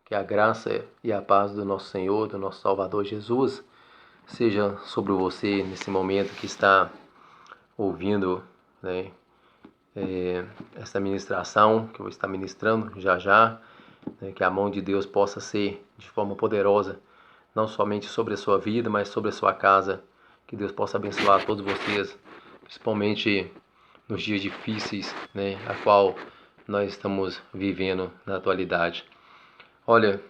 Que a graça e a paz do nosso Senhor, do nosso Salvador Jesus, seja sobre você nesse momento que está ouvindo, né, essa ministração que eu vou estar ministrando já já, né, que a mão de Deus possa ser de forma poderosa, não somente sobre a sua vida, mas sobre a sua casa. Que Deus possa abençoar todos vocês, principalmente nos dias difíceis, né, a qual nós estamos vivendo na atualidade. Olha,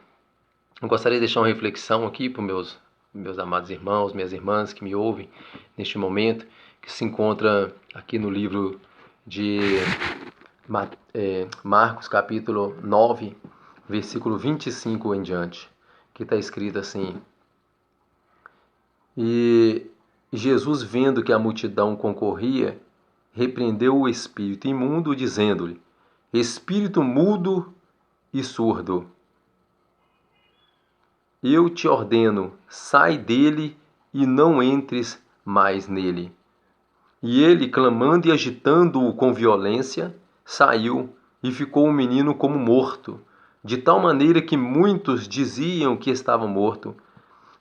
eu gostaria de deixar uma reflexão aqui para os meus amados irmãos, minhas irmãs que me ouvem neste momento, que se encontra aqui no livro de Marcos, capítulo 9, versículo 25 em diante, que está escrito assim: E Jesus, vendo que a multidão concorria, repreendeu o espírito imundo, dizendo-lhe: Espírito mudo e surdo, eu te ordeno, sai dele e não entres mais nele. E ele, clamando e agitando-o com violência, saiu e ficou o menino como morto, de tal maneira que muitos diziam que estava morto.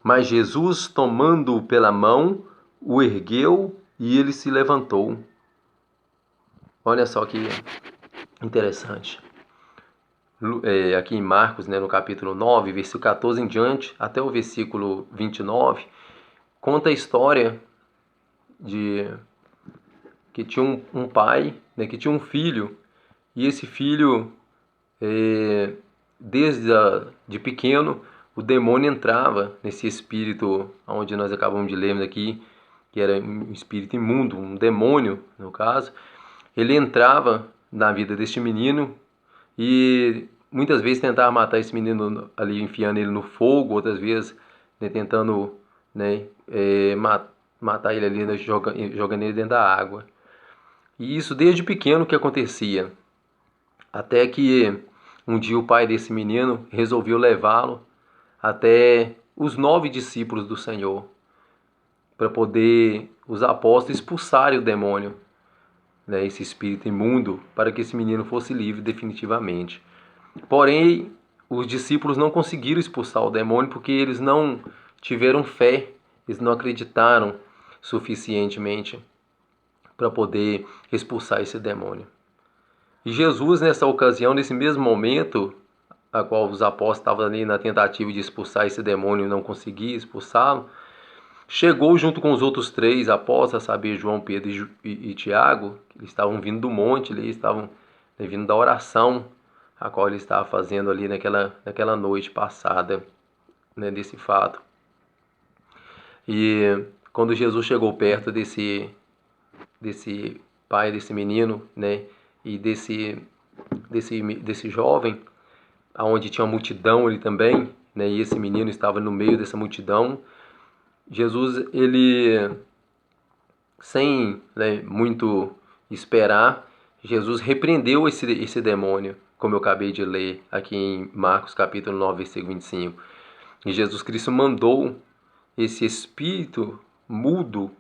Mas Jesus, tomando-o pela mão, o ergueu e ele se levantou. Olha só que interessante. Aqui em Marcos, né, no capítulo 9, versículo 14 em diante, até o versículo 29, conta a história de que tinha um pai, né, que tinha um filho, e esse filho, de pequeno, o demônio entrava nesse espírito, onde nós acabamos de ler aqui, que era um espírito imundo, um demônio, no caso. Ele entrava na vida deste menino e muitas vezes tentava matar esse menino ali, enfiando ele no fogo, outras vezes, né, tentando, né, matar ele ali, né, jogando ele dentro da água. E isso desde pequeno que acontecia. Até que um dia o pai desse menino resolveu levá-lo até os 9 discípulos do Senhor, para poder os apóstolos expulsarem o demônio, né, esse espírito imundo, para que esse menino fosse livre definitivamente. Porém, os discípulos não conseguiram expulsar o demônio porque eles não tiveram fé, eles não acreditaram suficientemente para poder expulsar esse demônio. E Jesus, nessa ocasião, nesse mesmo momento, a qual os apóstolos estavam ali na tentativa de expulsar esse demônio e não conseguiam expulsá-lo, chegou junto com os outros 3 apóstolos, a saber, João, Pedro e Tiago, que eles estavam vindo do monte, eles estavam vindo da oração, a qual ele estava fazendo ali naquela noite passada, né, desse fato. E quando Jesus chegou perto desse pai, desse menino, né, e desse jovem, aonde tinha uma multidão ali também, né, e esse menino estava no meio dessa multidão, Jesus, ele, sem, né, muito esperar, Jesus repreendeu esse demônio, como eu acabei de ler aqui em Marcos capítulo 9, versículo 25. E Jesus Cristo mandou esse espírito mudo,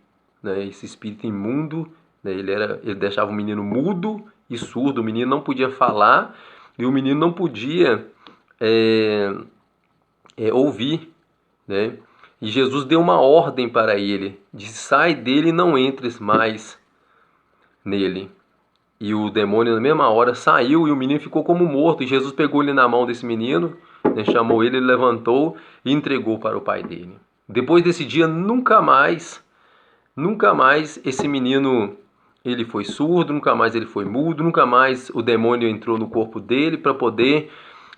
né, esse espírito imundo, né, ele deixava o menino mudo e surdo, o menino não podia falar e o menino não podia ouvir, né? E Jesus deu uma ordem para ele, disse: sai dele e não entres mais nele. E o demônio na mesma hora saiu e o menino ficou como morto. E Jesus pegou ele na mão desse menino, né, chamou ele, levantou e entregou para o pai dele. Depois desse dia, nunca mais esse menino, ele foi surdo, nunca mais ele foi mudo, nunca mais o demônio entrou no corpo dele para poder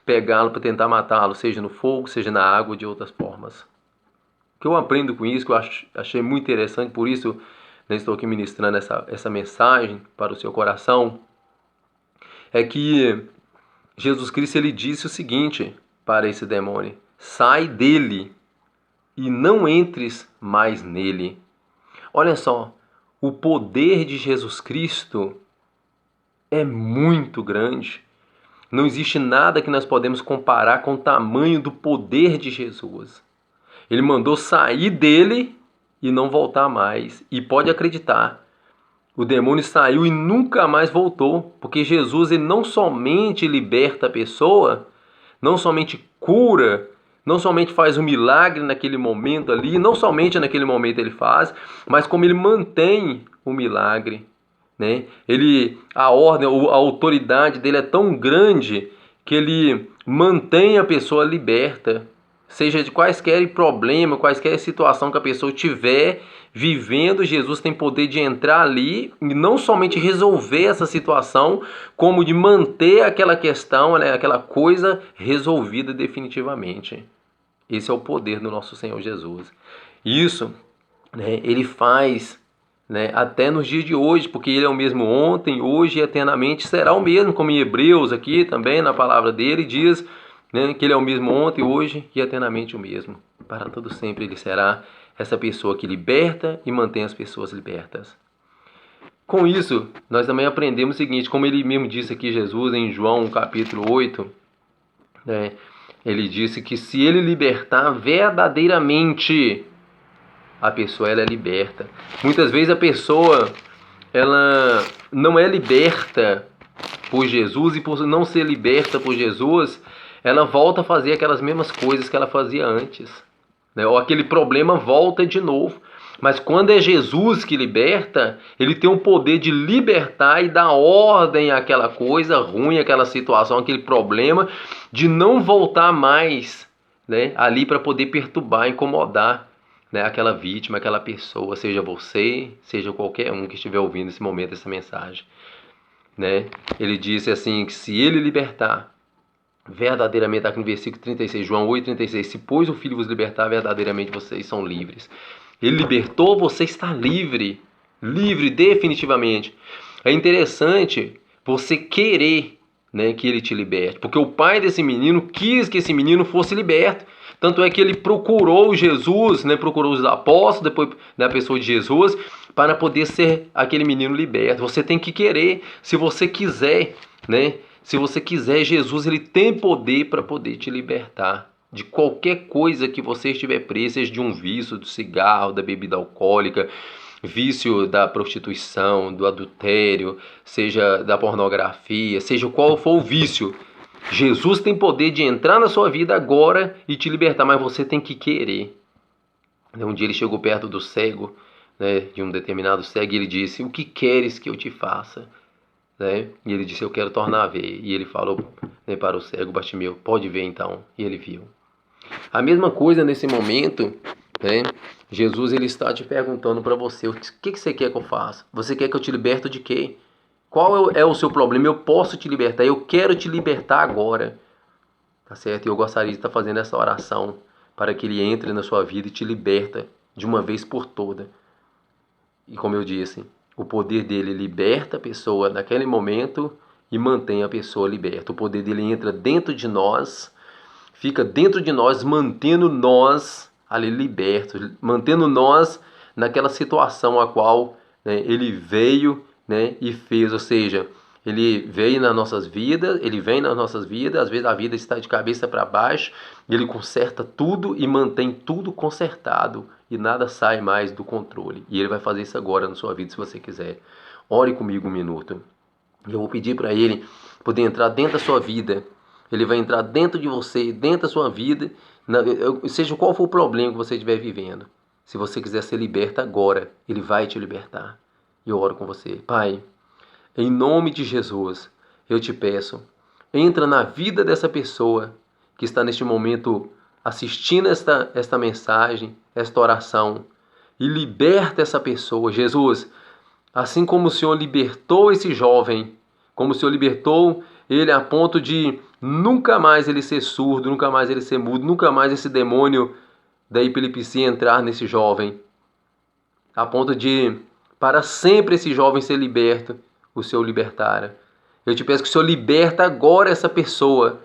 pegá-lo, para tentar matá-lo, seja no fogo, seja na água, de outras formas. O que eu aprendo com isso, que eu achei muito interessante, por isso eu estou aqui ministrando essa mensagem para o seu coração, é que Jesus Cristo, ele disse o seguinte para esse demônio: sai dele e não entres mais nele. Olha só, o poder de Jesus Cristo é muito grande. Não existe nada que nós podemos comparar com o tamanho do poder de Jesus. Ele mandou sair dele e não voltar mais. E pode acreditar, o demônio saiu e nunca mais voltou, porque Jesus, ele não somente liberta a pessoa, não somente cura, não somente faz um milagre naquele momento ali, não somente naquele momento ele faz, mas como ele mantém o milagre, né? A ordem, a autoridade dele é tão grande que ele mantém a pessoa liberta, seja de quaisquer problema, quaisquer situação que a pessoa tiver vivendo. Jesus tem poder de entrar ali e não somente resolver essa situação, como de manter aquela questão, né, aquela coisa resolvida definitivamente. Esse é o poder do nosso Senhor Jesus. Isso, né, ele faz, né, até nos dias de hoje, porque ele é o mesmo ontem, hoje e eternamente será o mesmo, como em Hebreus aqui também, na palavra dele, diz, né, que ele é o mesmo ontem, hoje e eternamente o mesmo. Para todo sempre ele será essa pessoa que liberta e mantém as pessoas libertas. Com isso, nós também aprendemos o seguinte, como ele mesmo disse aqui, Jesus, em João capítulo 8, né, ele disse que se ele libertar verdadeiramente, a pessoa ela é liberta. Muitas vezes a pessoa ela não é liberta por Jesus, e por não ser liberta por Jesus, ela volta a fazer aquelas mesmas coisas que ela fazia antes, né? Ou aquele problema volta de novo. Mas quando é Jesus que liberta, ele tem o poder de libertar e dar ordem àquela coisa ruim, àquela situação, aquele problema, de não voltar mais, né, ali para poder perturbar, incomodar, né, aquela vítima, aquela pessoa, seja você, seja qualquer um que estiver ouvindo nesse momento essa mensagem, né? Ele disse assim, que se ele libertar, verdadeiramente, aqui no versículo 36, João 8,36, se pois o Filho vos libertar, verdadeiramente vocês são livres. Ele libertou, você está livre, livre definitivamente. É interessante você querer, né, que ele te liberte, porque o pai desse menino quis que esse menino fosse liberto. Tanto é que ele procurou Jesus, né, procurou os apóstolos, depois da pessoa de Jesus, para poder ser aquele menino liberto. Você tem que querer, se você quiser, né? Se você quiser, Jesus ele tem poder para poder te libertar de qualquer coisa que você estiver preso, seja de um vício, do cigarro, da bebida alcoólica, vício da prostituição, do adultério, seja da pornografia, seja qual for o vício. Jesus tem poder de entrar na sua vida agora e te libertar, mas você tem que querer. Um dia ele chegou perto do cego, né, de um determinado cego, e ele disse, o que queres que eu te faça? Né? E ele disse, eu quero tornar a ver. E ele falou, né, para o cego Bartimeu, pode ver então. E ele viu. A mesma coisa nesse momento, né? Jesus ele está te perguntando para você, o que você quer que eu faça? Você quer que eu te liberte de quê? Qual é o seu problema? Eu posso te libertar, eu quero te libertar agora. Tá certo? E eu gostaria de estar fazendo essa oração para que ele entre na sua vida e te liberta de uma vez por toda. E como eu disse, o poder dele liberta a pessoa naquele momento e mantém a pessoa liberta. O poder dele entra dentro de nós, fica dentro de nós, mantendo nós ali libertos, mantendo nós naquela situação a qual, né, ele veio, né, e fez. Ou seja, ele veio nas nossas vidas, ele vem nas nossas vidas, às vezes a vida está de cabeça para baixo, ele conserta tudo e mantém tudo consertado e nada sai mais do controle. E ele vai fazer isso agora na sua vida, se você quiser. Ore comigo um minuto. Eu vou pedir para ele poder entrar dentro da sua vida. Ele vai entrar dentro de você, dentro da sua vida, seja qual for o problema que você estiver vivendo. Se você quiser ser liberta agora, ele vai te libertar. E eu oro com você. Pai, em nome de Jesus, eu te peço, entra na vida dessa pessoa que está neste momento assistindo esta mensagem, esta oração, e liberta essa pessoa. Jesus, assim como o Senhor libertou esse jovem, como o Senhor libertou ele a ponto de nunca mais ele ser surdo, nunca mais ele ser mudo, nunca mais esse demônio da epilepsia entrar nesse jovem, a ponto de para sempre esse jovem ser liberto, o Senhor libertara. Eu te peço que o Senhor liberta agora essa pessoa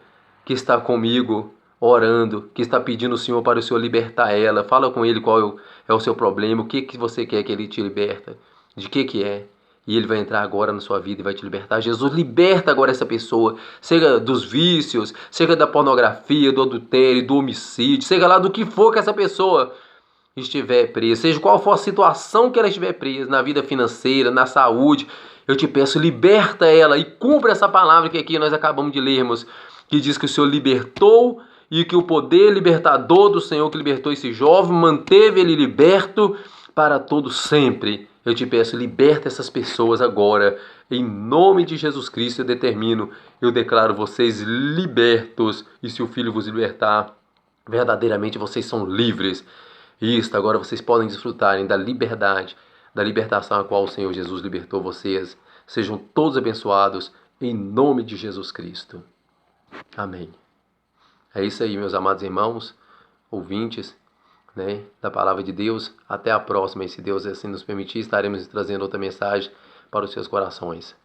que está comigo orando, que está pedindo ao Senhor para o Senhor libertar ela. Fala com ele qual é o seu problema, o que você quer que ele te liberta, de que é. E ele vai entrar agora na sua vida e vai te libertar. Jesus, liberta agora essa pessoa, seja dos vícios, seja da pornografia, do adultério, do homicídio, seja lá do que for que essa pessoa estiver presa, seja qual for a situação que ela estiver presa, na vida financeira, na saúde, eu te peço, liberta ela e cumpra essa palavra que aqui nós acabamos de lermos. que diz que o Senhor libertou e que o poder libertador do Senhor que libertou esse jovem manteve ele liberto para todo sempre. Eu te peço, liberta essas pessoas agora. Em nome de Jesus Cristo eu declaro vocês libertos. E se o Filho vos libertar, verdadeiramente vocês são livres. Isto, agora vocês podem desfrutarem da liberdade, da libertação a qual o Senhor Jesus libertou vocês. Sejam todos abençoados em nome de Jesus Cristo. Amém. É isso aí, meus amados irmãos, ouvintes, né, da palavra de Deus. Até a próxima, e se Deus assim nos permitir, estaremos trazendo outra mensagem para os seus corações.